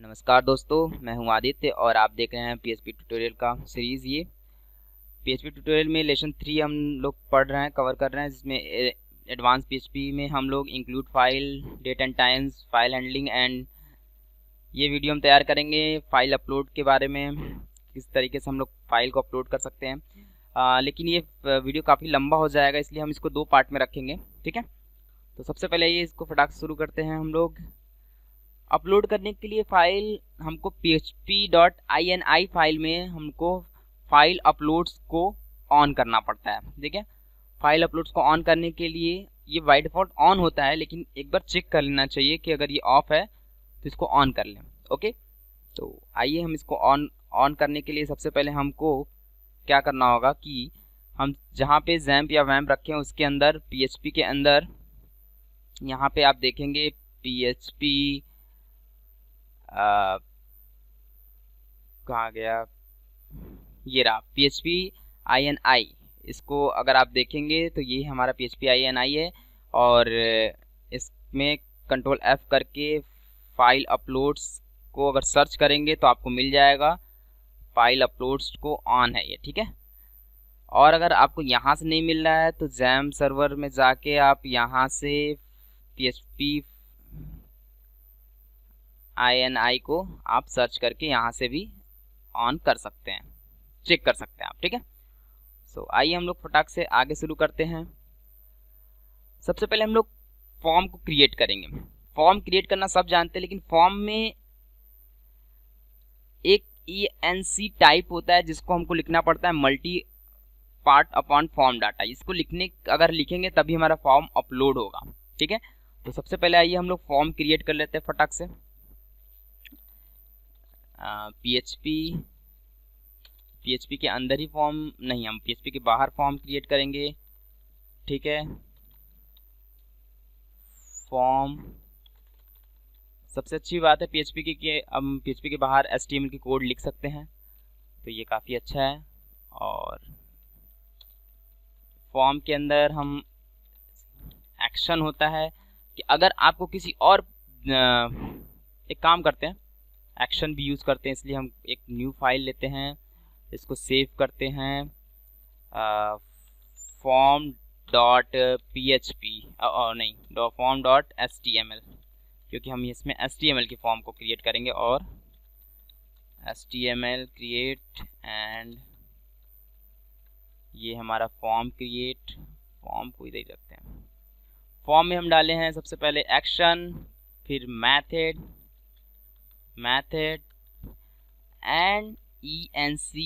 नमस्कार दोस्तों, मैं हूं आदित्य और आप देख रहे हैं पीएचपी ट्यूटोरियल का सीरीज़। ये पीएचपी ट्यूटोरियल में लेसन 3 हम लोग पढ़ रहे हैं, कवर कर रहे हैं, जिसमें एडवांस पीएचपी में हम लोग include file, date and times, file handling and ये वीडियो हम तैयार करेंगे फाइल अपलोड के बारे में, किस तरीके से हम लोग फाइल को अपलोड कर सकते हैं। लेकिन ये वीडियो काफ़ी लंबा हो जाएगा, इसलिए हम इसको 2 पार्ट में रखेंगे। ठीक है, तो सबसे पहले ये इसको फटाक से शुरू करते हैं। हम लोग अपलोड करने के लिए फाइल हमको php.ini फाइल में हमको फाइल अपलोड्स को ऑन करना पड़ता है। ठीक है, फाइल अपलोड्स को ऑन करने के लिए ये बाय डिफ़ॉल्ट ऑन होता है, लेकिन एक बार चेक कर लेना चाहिए कि अगर ये ऑफ है तो इसको ऑन कर लें। ओके, तो आइए हम इसको ऑन करने के लिए सबसे पहले हमको क्या करना होगा कि हम जहाँ पे XAMPP या WAMP रखें उसके अंदर PHP के अंदर यहाँ पे आप देखेंगे PHP कहाँ गया, ये रहा php.ini। इसको अगर आप देखेंगे तो ये हमारा php.ini है और इसमें कंट्रोल F करके फाइल अपलोड्स को अगर सर्च करेंगे तो आपको मिल जाएगा। फाइल अपलोड्स को ऑन है ये। ठीक है, और अगर आपको यहाँ से नहीं मिल रहा है तो XAMPP सर्वर में जाके आप यहाँ से php.ini को आप सर्च करके यहाँ से भी ऑन कर सकते हैं, चेक कर सकते हैं आप। ठीक है, सो आइए हम लोग फटाक से आगे शुरू करते हैं। सबसे पहले हम लोग फॉर्म को क्रिएट करेंगे। फॉर्म क्रिएट करना सब जानते हैं, लेकिन फॉर्म में एक ENC टाइप होता है जिसको हमको लिखना पड़ता है multi part upon form data. इसको अगर लिखेंगे तभी हमारा फॉर्म अपलोड होगा। ठीक है, तो सबसे पहले आइए हम लोग फॉर्म क्रिएट कर लेते हैं फटाक से। PHP के अंदर ही फॉर्म नहीं, हम PHP के बाहर फॉर्म क्रिएट करेंगे। ठीक है, फॉर्म सबसे अच्छी बात है PHP की कि हम PHP के बाहर HTML की कोड लिख सकते हैं, तो ये काफ़ी अच्छा है। और फॉर्म के अंदर हम एक्शन होता है कि अगर आपको किसी और एक काम करते हैं, एक्शन भी यूज़ करते हैं, इसलिए हम एक न्यू फाइल लेते हैं, इसको सेव करते हैं form.php और नहीं form.html, क्योंकि हम इसमें HTML की फॉर्म को क्रिएट करेंगे। और HTML क्रिएट एंड ये हमारा फॉर्म क्रिएट, फॉर्म को इधर ही रखते हैं। फॉर्म में हम डाले हैं सबसे पहले एक्शन, फिर method and ENC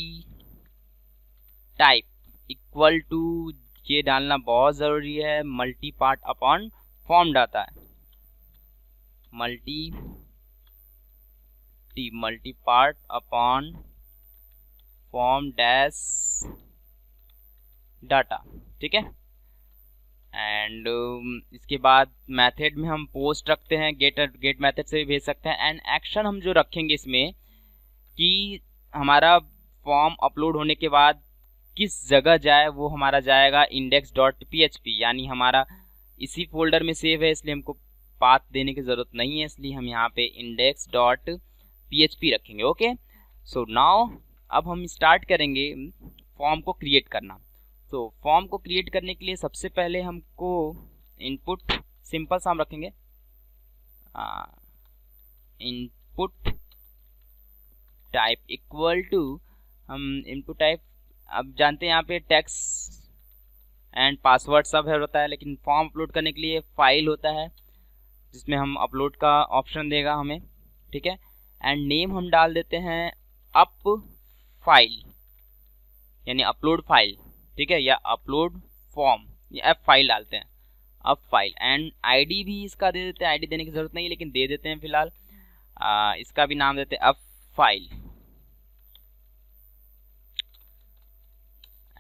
type equal to, ये डालना बहुत ज़रूरी है, multi part upon form data है, multi part upon form dash data. ठीक है, एंड इसके बाद मेथड में हम पोस्ट रखते हैं, गेट मेथड से भी भेज सकते हैं। एंड एक्शन हम जो रखेंगे इसमें कि हमारा फॉर्म अपलोड होने के बाद किस जगह जाए, वो हमारा जाएगा index.php, यानी हमारा इसी फोल्डर में सेव है, इसलिए हमको पाथ देने की ज़रूरत नहीं है, इसलिए हम यहाँ पे index.php रखेंगे। ओके, सो नाउ अब हम स्टार्ट करेंगे फॉर्म को क्रिएट करना। तो फॉर्म को क्रिएट करने के लिए सबसे पहले हमको इनपुट सिंपल सा हम रखेंगे, इनपुट टाइप इक्वल टू, हम इनपुट टाइप अब जानते हैं यहाँ पे टेक्स्ट एंड पासवर्ड सब है होता है, लेकिन फॉर्म अपलोड करने के लिए फाइल होता है जिसमें हम अपलोड का ऑप्शन देगा हमें। ठीक है, एंड नेम हम डाल देते हैं अप फाइल, यानी अपलोड फाइल। ठीक है, या अपलोड फॉर्म, या एफ फाइल डालते हैं, अप फाइल। एंड आईडी भी इसका दे देते हैं, आईडी देने की जरूरत नहीं है लेकिन दे देते हैं फिलहाल। इसका भी नाम देते हैं अप फाइल।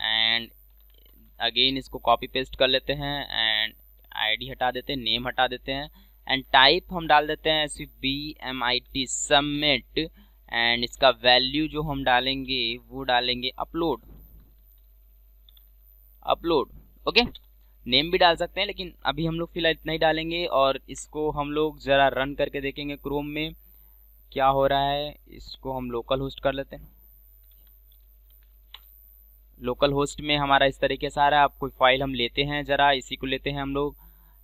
एंड अगेन इसको कॉपी पेस्ट कर लेते हैं एंड आईडी हटा देते हैं, नेम हटा देते हैं, एंड टाइप हम डाल देते हैं SBMIT सबमिट। एंड इसका वैल्यू जो हम डालेंगे वो डालेंगे अपलोड। ओके, नेम भी डाल सकते हैं, लेकिन अभी हम लोग फिलहाल इतना ही डालेंगे। और इसको हम लोग ज़रा रन करके देखेंगे क्रोम में क्या हो रहा है, इसको हम लोकल होस्ट कर लेते हैं। लोकल होस्ट में हमारा इस तरीके से आ रहा है। अब कोई फाइल हम लेते हैं, ज़रा इसी को लेते हैं हम लोग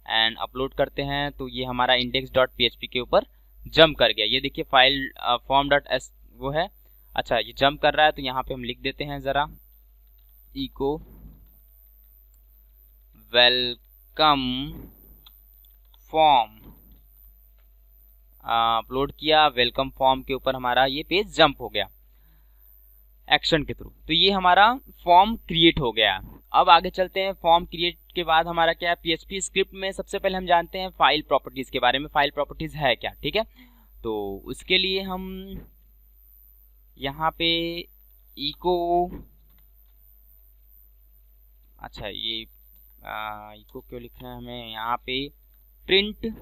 एंड अपलोड करते हैं, तो ये हमारा index.php के ऊपर जंप कर गया। ये देखिए फाइल form.s वो है। अच्छा, ये जंप कर रहा है, तो यहाँ पे हम लिख देते हैं ज़रा echo वेलकम फॉर्म। अपलोड किया, वेलकम फॉर्म के ऊपर हमारा ये पेज जंप हो गया एक्शन के थ्रू। तो ये हमारा फॉर्म क्रिएट हो गया। अब आगे चलते हैं। फॉर्म क्रिएट के बाद हमारा क्या है, PHP स्क्रिप्ट में सबसे पहले हम जानते हैं फाइल प्रॉपर्टीज के बारे में। फाइल प्रॉपर्टीज है क्या, ठीक है। तो उसके लिए हम यहाँ पे इको, अच्छा ये इको क्यों लिख रहे हैं हमें यहाँ पे, प्रिंट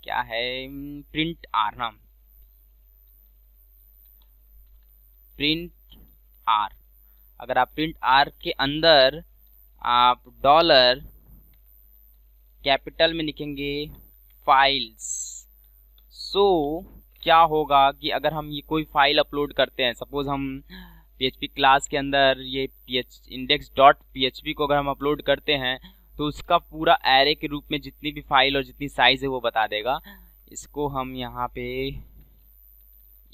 क्या है, प्रिंट आर ना, प्रिंट आर। अगर आप प्रिंट आर के अंदर आप डॉलर कैपिटल में लिखेंगे फाइल्स, सो क्या होगा कि अगर हम ये कोई फाइल अपलोड करते हैं, सपोज हम PHP क्लास के अंदर ये index.php को अगर हम अपलोड करते हैं, तो उसका पूरा एरे के रूप में जितनी भी फाइल और जितनी साइज है वो बता देगा। इसको हम यहाँ पे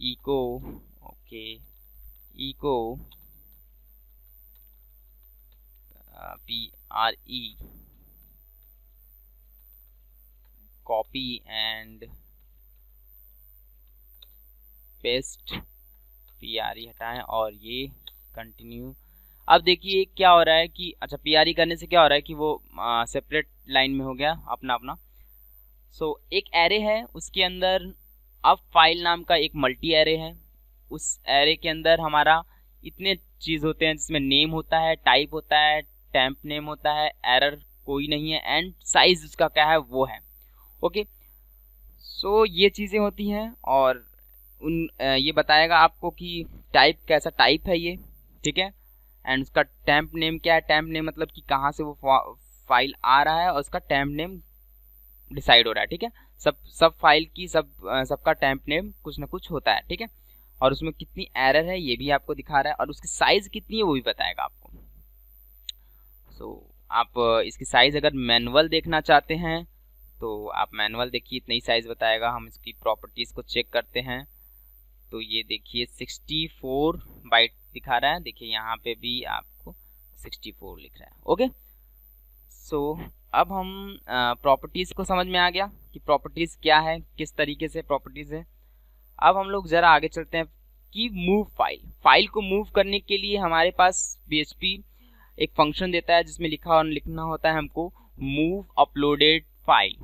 echo, okay, echo PRE copy and paste, PRE हटाएं और ये कंटिन्यू। अब देखिए क्या हो रहा है कि अच्छा PRE करने से क्या हो रहा है कि वो सेपरेट लाइन में हो गया अपना अपना। सो एक एरे है, उसके अंदर अब फाइल नाम का एक मल्टी एरे है। उस एरे के अंदर हमारा इतने चीज़ होते हैं, जिसमें नेम होता है, टाइप होता है, टेम्प नेम होता है, एरर कोई नहीं है, एंड साइज उसका क्या है वो है। ओके, सो ये चीज़ें होती हैं और ये बताएगा आपको कि टाइप कैसा टाइप है ये, ठीक है। एंड उसका टेम्प नेम क्या है, टेम्प नेम मतलब कि कहाँ से वो फाइल आ रहा है और उसका टेम्प नेम डिसाइड हो रहा है, ठीक है। सब फाइल की सबका टेम्प नेम कुछ ना कुछ होता है, ठीक है। और उसमें कितनी एरर है ये भी आपको दिखा रहा है, और उसकी साइज कितनी है वो भी बताएगा आपको। सो आप इसकी साइज अगर मैनुअल देखना चाहते हैं तो आप मैनुअल देखिए, इतनी साइज बताएगा। हम इसकी प्रॉपर्टीज को चेक करते हैं, तो ये देखिए 64 बाइट दिखा रहा है। देखिए यहाँ पे भी आपको 64 लिख रहा है। ओके, सो अब हम प्रॉपर्टीज को समझ में आ गया कि प्रॉपर्टीज क्या है, किस तरीके से प्रॉपर्टीज है। अब हम लोग जरा आगे चलते हैं कि मूव फाइल को मूव करने के लिए हमारे पास PHP एक फंक्शन देता है, जिसमें लिखना होता है हमको मूव अपलोडेड फाइल,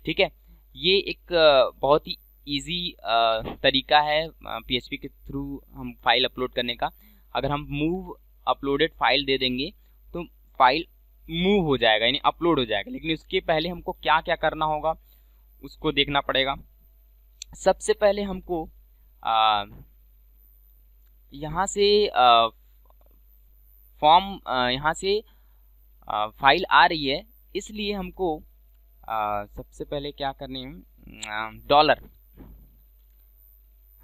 ठीक है। ये एक बहुत ही इजी तरीका है PHP के थ्रू हम फाइल अपलोड करने का। अगर हम मूव अपलोडेड फाइल दे देंगे तो फाइल मूव हो जाएगा, यानी अपलोड हो जाएगा। लेकिन उसके पहले हमको क्या क्या करना होगा उसको देखना पड़ेगा। सबसे पहले हमको यहाँ से फॉर्म, यहाँ से फाइल आ रही है, इसलिए हमको सबसे पहले क्या करने है, डॉलर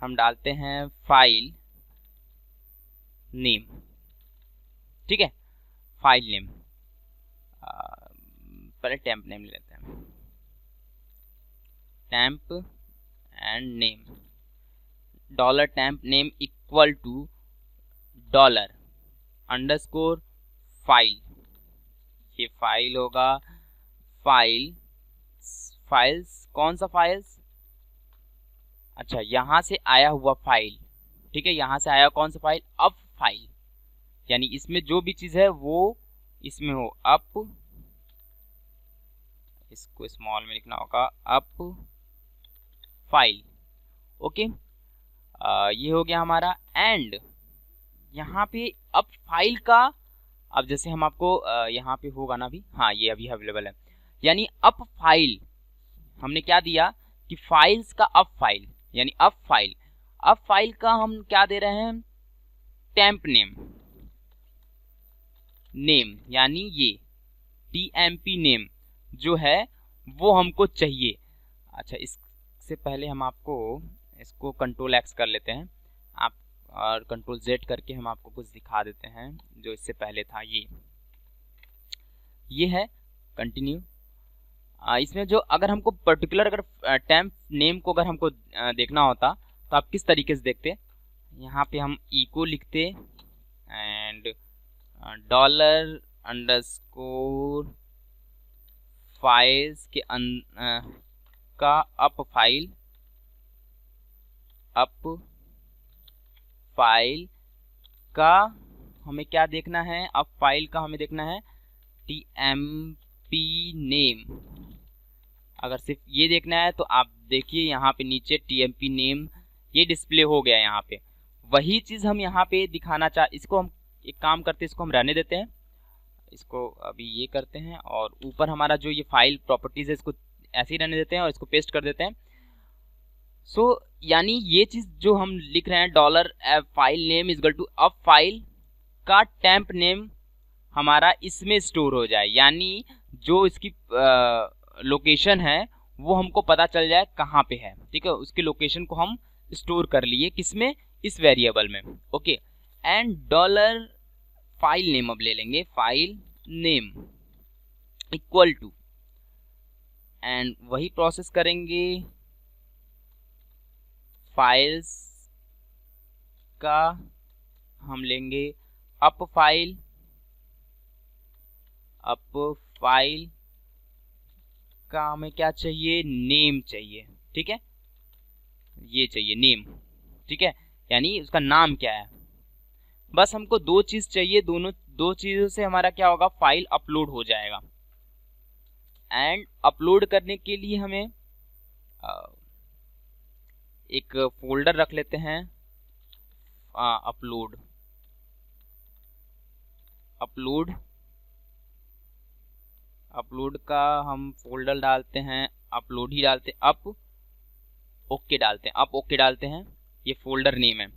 हम डालते हैं फाइल नेम, ठीक है। फाइल नेम पहले टेम्प नेम ले लेते हैं, temp and name, dollar temp name equal to dollar underscore file. ये फाइल होगा, फाइल्स कौन सा फाइल्स, अच्छा यहाँ से आया हुआ फाइल, ठीक है। यहाँ से आया कौन सा फाइल, अप फाइल, यानी इसमें जो भी चीज़ है वो इसमें हो, अप, इसको स्मॉल में लिखना होगा, अप फाइल। ओके, ये हो गया हमारा। एंड यहाँ पे अप फाइल का, अब जैसे हम आपको यहाँ पे होगा ना अभी, हाँ ये अभी अवेलेबल है, यानी अप फाइल हमने क्या दिया कि फाइल्स का अप फाइल, यानी अप फाइल का हम क्या दे रहे हैं, टेम्प नेम, यानी ये TMP नेम जो है वो हमको चाहिए। अच्छा, इस से पहले हम आपको इसको कंट्रोल एक्स कर लेते हैं आप, और कंट्रोल जेड करके हम आपको कुछ दिखा देते हैं जो इससे पहले था। ये है कंटिन्यू। इसमें जो अगर हमको पर्टिकुलर अगर टेम्प नेम को अगर हमको देखना होता तो आप किस तरीके से देखते, यहाँ पे हम इको लिखते एंड डॉलर अंडरस्कोर फाइल्स के का अप फाइल का हमें क्या देखना है, अप फाइल का हमें देखना है tmp नेम। अगर सिर्फ ये देखना है तो आप देखिए यहाँ पे नीचे tmp नेम ये डिस्प्ले हो गया। यहाँ पे वही चीज़ हम यहाँ पे दिखाना इसको हम एक काम करते हैं, इसको हम रहने देते हैं, इसको अभी ये करते हैं और ऊपर हमारा जो ये फाइल प्रॉपर्टीज है इसको ऐसे ही रहने देते हैं और इसको पेस्ट कर देते हैं। यानी ये चीज़ जो हम लिख रहे हैं dollar file name is equal to up file का टेम्प नेम हमारा इसमें स्टोर हो जाए, यानी जो इसकी लोकेशन है वो हमको पता चल जाए कहाँ पे है। ठीक है, उसके लोकेशन को हम स्टोर कर लिए किसमें, इस वेरिएबल में। Okay, and dollar file name अब ले लेंगे, file name equal to, and वही प्रोसेस करेंगे फाइल्स का हम लेंगे अप फाइल का हमें क्या चाहिए, नेम चाहिए। ठीक है, ये चाहिए नेम। ठीक है, यानी उसका नाम क्या है। बस हमको दो चीज चाहिए, दो चीजों से हमारा क्या होगा, फाइल अपलोड हो जाएगा। एंड अपलोड करने के लिए हमें एक फोल्डर रख लेते हैं, अपलोड का हम फोल्डर डालते हैं, अपलोड ही डालते हैं, अप ओके डालते हैं, ये फोल्डर नेम है।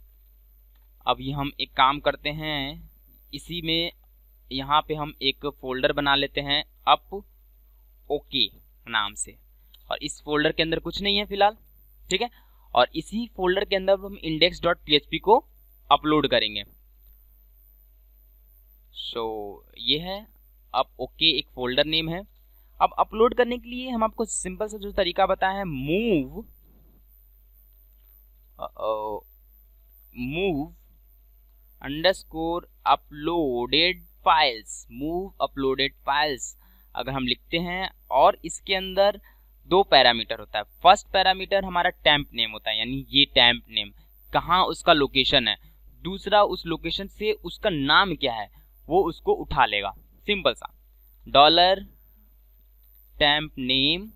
अब ये हम एक काम करते हैं, इसी में यहाँ पे हम एक फोल्डर बना लेते हैं अप ओके नाम से, और इस फोल्डर के अंदर कुछ नहीं है फिलहाल। ठीक है, और इसी फोल्डर के अंदर हम index.php को अपलोड करेंगे। ये है अब ओके एक फोल्डर नेम है। अब अपलोड करने के लिए हम आपको सिंपल सा जो तरीका बताया है, मूव अंडरस्कोर अपलोडेड फाइल्स अगर हम लिखते हैं, और इसके अंदर दो पैरामीटर होता है। फर्स्ट पैरामीटर हमारा टेम्प नेम होता है, यानी ये टेम्प नेम कहाँ उसका लोकेशन है। दूसरा उस लोकेशन से उसका नाम क्या है वो उसको उठा लेगा। सिंपल सा dollar temp name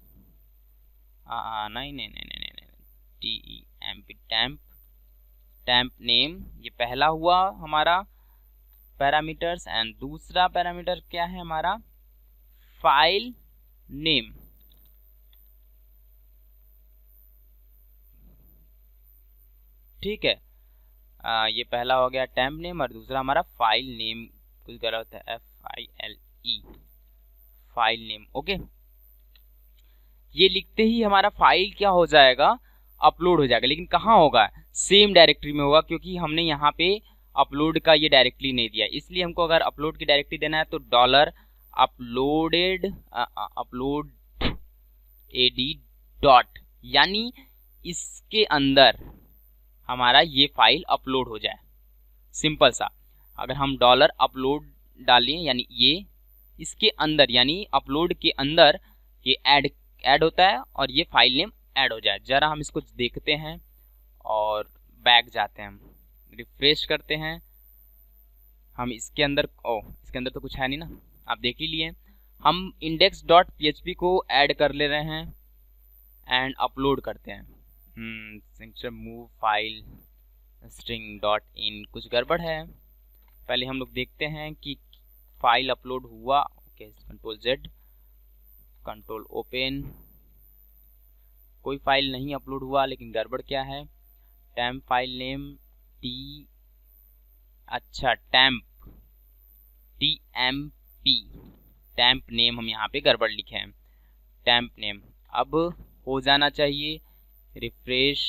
temp name, ये पहला हुआ हमारा पैरामीटर्स, एंड दूसरा पैरामीटर क्या है हमारा, फाइल नेम। ठीक है, ये पहला हो गया टेम्प नेम और दूसरा हमारा फाइल नेम, कुछ गलत है, FILE फाइल नेम। ओके, ये लिखते ही हमारा फाइल क्या हो जाएगा, अपलोड हो जाएगा। लेकिन कहाँ होगा, सेम डायरेक्टरी में होगा, क्योंकि हमने यहाँ पे अपलोड का ये डायरेक्टली नहीं दिया। इसलिए हमको अगर अपलोड की डायरेक्टरी देना है तो डॉलर अपलोड AD डॉट, यानी इसके अंदर हमारा ये फाइल अपलोड हो जाए। सिंपल सा, अगर हम डॉलर अपलोड डालें, यानी ये इसके अंदर, यानी अपलोड के अंदर ये ऐड होता है और ये फाइल नेम ऐड हो जाए। जरा हम इसको देखते हैं और बैक जाते हैं, हम रिफ्रेश करते हैं। हम इसके अंदर इसके अंदर तो कुछ है नहीं ना, आप देख ही लिए। हम index.php को ऐड कर ले रहे हैं एंड अपलोड करते हैं। Move file string dot in, कुछ गड़बड़ है। पहले हम लोग देखते हैं कि फाइल अपलोड हुआ। Okay, control Z, control open, कोई फाइल नहीं अपलोड हुआ, लेकिन गड़बड़ क्या है, temp file name temp name हम यहाँ पे गड़बड़ लिखे हैं। टेम्प नेम अब हो जाना चाहिए रिफ्रेश,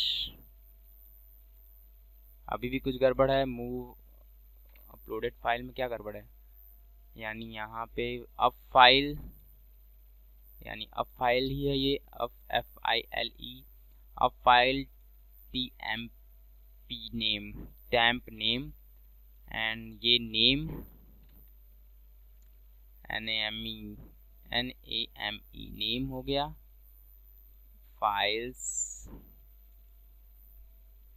अभी भी कुछ गड़बड़ है। मूव अपलोडेड फाइल में क्या गड़बड़ है, यानी यहाँ पे अब फाइल, यानी अब फाइल ही है ये, अब FILE, अब file TMP name, temp name, and ये नेम NAME नेम हो गया। फाइल्स,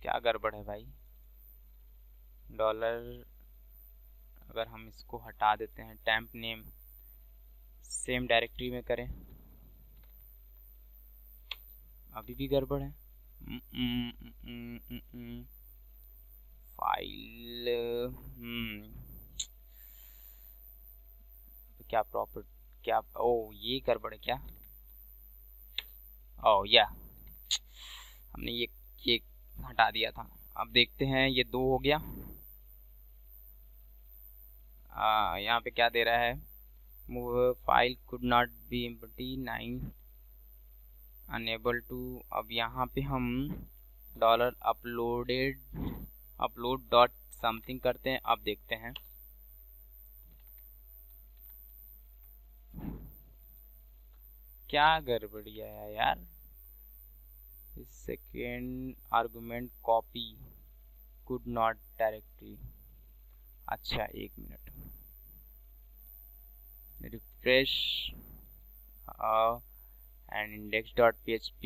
क्या गड़बड़ है भाई, डॉलर, अगर हम इसको हटा देते हैं, टैम्प नेम सेम डायरेक्टरी में करें, अभी भी गड़बड़ है। फाइल, क्या प्रॉपर, क्या, ओ ये गड़बड़ है क्या, ओ या हमने ये हटा दिया था। अब देखते हैं, ये 2 हो गया। यहाँ पे क्या दे रहा है, move file could not be empty 9 unable to. अब यहाँ पे हम डॉलर अपलोड डॉट समथिंग करते हैं। अब देखते हैं, क्या गड़बड़िया है यार। Second argument copy could not directory, अच्छा एक minute, refresh and index.php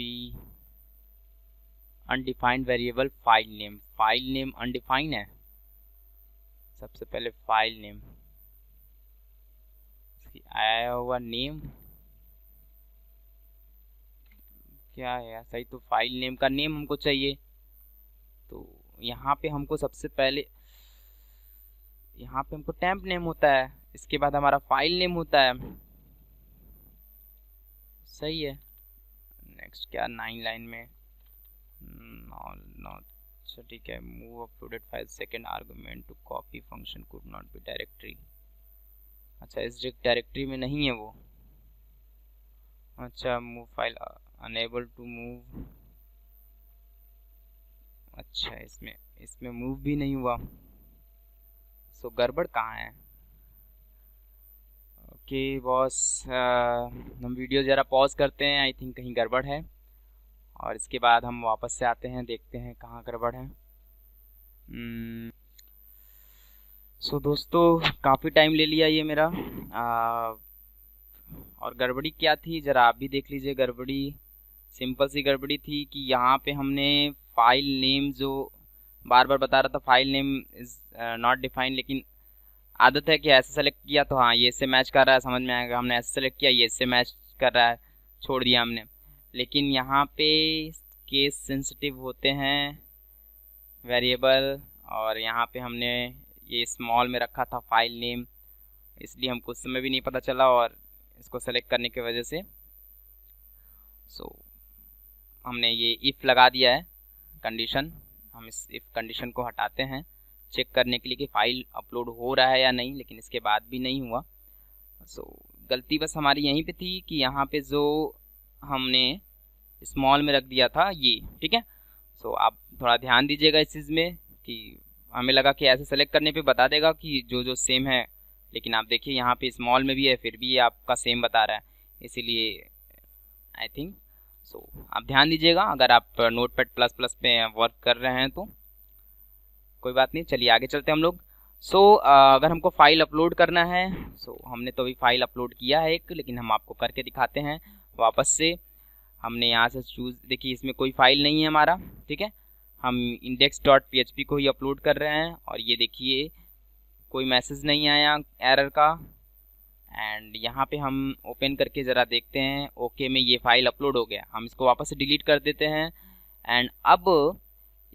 undefined variable file name undefined है। सबसे पहले फाइल नेम, आया हुआ नेम क्या है, सही तो फाइल नेम का नेम हमको चाहिए। तो यहाँ पे हमको सबसे पहले, यहाँ पे हमको टैम्प नेम होता है, इसके बाद हमारा फाइल नेम होता है, सही है। नेक्स्ट क्या, 9 लाइन में, अच्छा ठीक है, move uploaded file second argument to copy function could not be directory, अच्छा इस डायरेक्टरी में नहीं है वो, अच्छा move file unable to move, अच्छा इसमें मूव भी नहीं हुआ, सो गड़बड़ कहाँ है। ओके बॉस, हम वीडियो ज़रा पॉज करते हैं, आई थिंक कहीं गड़बड़ है, और इसके बाद हम वापस से आते हैं, देखते हैं कहाँ गड़बड़ है। सो दोस्तों, काफ़ी टाइम ले लिया ये मेरा, और गड़बड़ी क्या थी ज़रा आप भी देख लीजिए। गड़बड़ी सिंपल सी गड़बड़ी थी कि यहाँ पे हमने फाइल नेम जो बार बार बता रहा था, file name is not defined, लेकिन आदत है कि ऐसे सेलेक्ट किया तो हाँ ये इससे मैच कर रहा है, समझ में आएगा, हमने ऐसे सेलेक्ट किया ये इससे मैच कर रहा है, छोड़ दिया हमने। लेकिन यहाँ पे केस सेंसिटिव होते हैं वेरिएबल, और यहाँ पे हमने ये स्मॉल में रखा था फाइल नेम, इसलिए हमको उस समय भी नहीं पता चला, और इसको सेलेक्ट करने की वजह से हमने ये इफ़ लगा दिया है कंडीशन। हम इस इफ़ कंडीशन को हटाते हैं चेक करने के लिए कि फ़ाइल अपलोड हो रहा है या नहीं, लेकिन इसके बाद भी नहीं हुआ। गलती बस हमारी यहीं पे थी कि यहाँ पे जो हमने स्मॉल में रख दिया था ये, ठीक है। आप थोड़ा ध्यान दीजिएगा इस चीज़ में, कि हमें लगा कि ऐसे सेलेक्ट करने पे बता देगा कि जो सेम है, लेकिन आप देखिए यहाँ पे स्मॉल में भी है फिर भी ये आपका सेम बता रहा है, इसीलिए आई थिंक आप ध्यान दीजिएगा अगर आप नोटपैड प्लस प्लस पे वर्क कर रहे हैं तो कोई बात नहीं। चलिए आगे चलते हैं हम लोग। अगर हमको फाइल अपलोड करना है, हमने तो अभी फाइल अपलोड किया है एक, लेकिन हम आपको करके दिखाते हैं वापस से। हमने यहाँ से चूज़, देखिए इसमें कोई फाइल नहीं है हमारा, ठीक है, हम index.php को ही अपलोड कर रहे हैं, और ये देखिए कोई मैसेज नहीं आया एरर का। एंड यहाँ पे हम ओपन करके ज़रा देखते हैं, ओके में ये फाइल अपलोड हो गया, हम इसको वापस से डिलीट कर देते हैं। एंड अब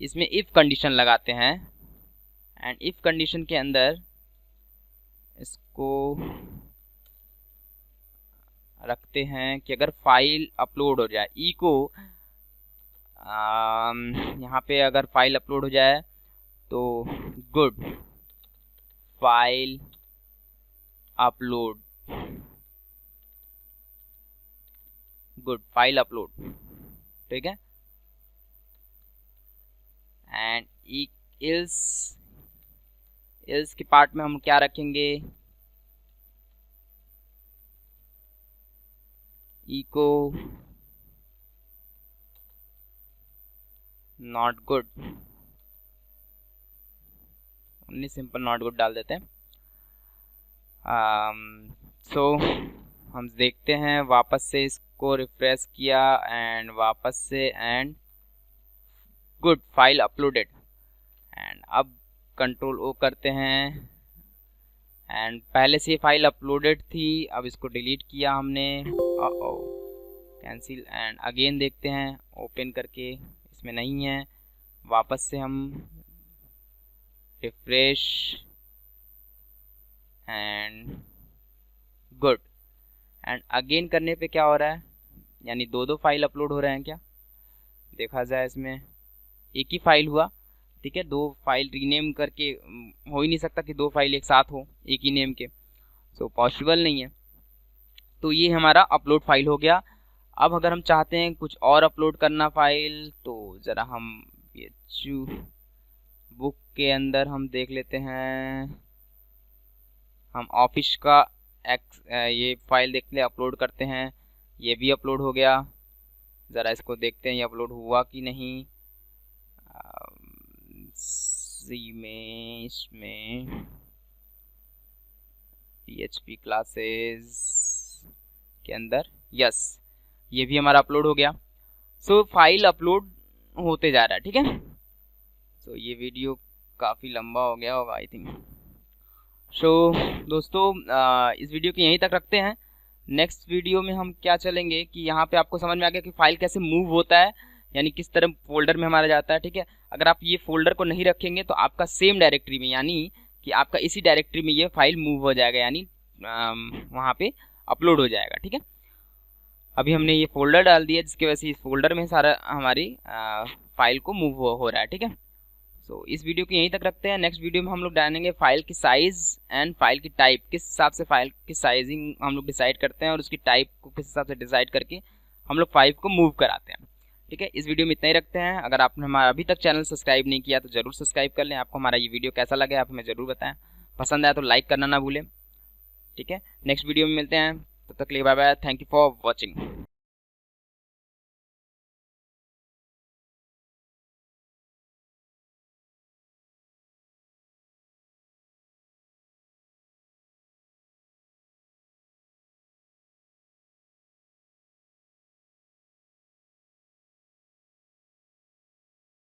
इसमें इफ़ कंडीशन लगाते हैं, एंड इफ़ कंडीशन के अंदर इसको रखते हैं कि अगर फाइल अपलोड हो जाए, ई को यहाँ पे अगर फाइल अपलोड हो जाए तो good file upload, good file upload, ठीक है। इल्स के पार्ट में हम क्या रखेंगे, echo not good, only simple not good डाल देते हैं। सो हम देखते हैं, वापस से इसको रिफ्रेश किया एंड वापस से and good, file uploaded. And अब कंट्रोल ओ करते हैं एंड पहले से फाइल अपलोडेड थी, अब इसको डिलीट किया हमने, कैंसिल एंड अगेन देखते हैं ओपन करके, इसमें नहीं है। वापस से हम refresh and good and again करने पे क्या हो रहा है, यानी दो फाइल अपलोड हो रहे हैं क्या, देखा जाए इसमें एक ही फाइल हुआ, ठीक है। दो फाइल रीनेम करके हो ही नहीं सकता कि दो फाइल एक साथ हो एक ही नेम के, सो पॉसिबल नहीं है। तो ये हमारा अपलोड फाइल हो गया। अब अगर हम चाहते हैं कुछ और अपलोड करना फाइल, तो ज़रा हम ये बुक के अंदर हम देख लेते हैं, हम ऑफिस का ये फाइल देखते हैं, अपलोड करते हैं, ये भी अपलोड हो गया। ज़रा इसको देखते हैं ये अपलोड हुआ कि नहीं। में इसमें PHP क्लासेस के अंदर यस, ये भी हमारा अपलोड हो गया। सो फाइल अपलोड होते जा रहा है, ठीक है। सो ये वीडियो काफ़ी लंबा हो गया होगा आई थिंक। सो दोस्तों इस वीडियो को यहीं तक रखते हैं। नेक्स्ट वीडियो में हम क्या चलेंगे कि यहाँ पे आपको समझ में आ गया कि फाइल कैसे मूव होता है, यानी किस तरह फोल्डर में हमारा जाता है, ठीक है। अगर आप ये फोल्डर को नहीं रखेंगे तो आपका सेम डायरेक्टरी में, यानी कि आपका इसी डायरेक्टरी में ये फाइल मूव हो जाएगा, यानी वहाँ पे अपलोड हो जाएगा, ठीक है। अभी हमने ये फोल्डर डाल दिया जिसकी वजह से इस फोल्डर में सारा हमारी फाइल को मूव हो रहा है, ठीक है। सो इस वीडियो को यहीं तक रखते हैं। नेक्स्ट वीडियो में हम लोग डालेंगे फाइल की साइज़ एंड फाइल की टाइप, किस हिसाब से फाइल की साइजिंग हम लोग डिसाइड करते हैं और उसकी टाइप को किस हिसाब से डिसाइड करके हम लोग फाइल को मूव कराते हैं, ठीक है। इस वीडियो में इतना ही रखते हैं। अगर आपने हमारा अभी तक चैनल सब्सक्राइब नहीं किया तो ज़रूर सब्सक्राइब कर लें। आपको हमारा ये वीडियो कैसा लगा आप हमें ज़रूर बताएं, पसंद आया तो लाइक करना ना भूलें, ठीक है। नेक्स्ट वीडियो में मिलते हैं, तब तक के लिए bye bye, thank you for watching.